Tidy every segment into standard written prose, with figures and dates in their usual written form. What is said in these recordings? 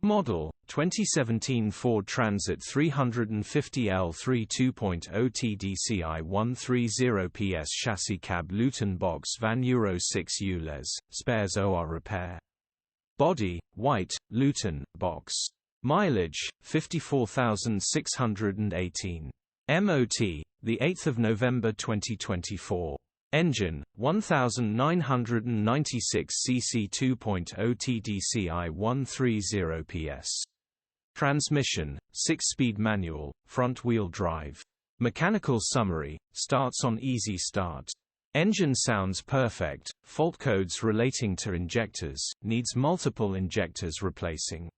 Model, 2017 Ford Transit 350L3 2.0 TDCi 130ps chassis cab Luton box van Euro 6 ULEZ, spares OR repair. Body, white, Luton, box. Mileage, 54,618. MOT, 8 November 2024. Engine, 1996 cc 2.0 TDCi 130ps. Transmission, 6-speed manual, front-wheel drive. Mechanical summary, starts on easy start. Engine sounds perfect, fault codes relating to injectors, needs multiple injectors replacing.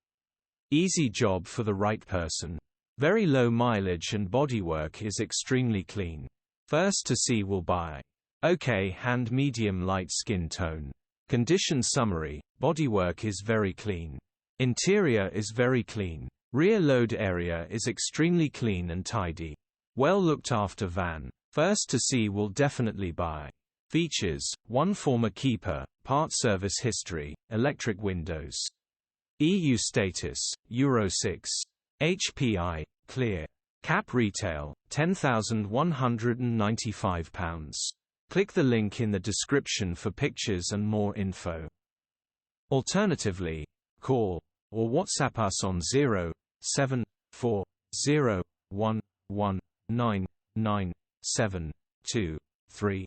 Easy job for the right person. Very low mileage and bodywork is extremely clean. First to see will buy. Okay, hand medium light skin tone. Condition summary, bodywork is very clean. Interior is very clean. Rear load area is extremely clean and tidy. Well looked after van. First to see will definitely buy. Features, 1 former keeper, part service history, electric windows. EU status, Euro 6. HPI, clear. Cap retail, £10,195. Click the link in the description for pictures and more info. Alternatively, call or WhatsApp us on 07401199723.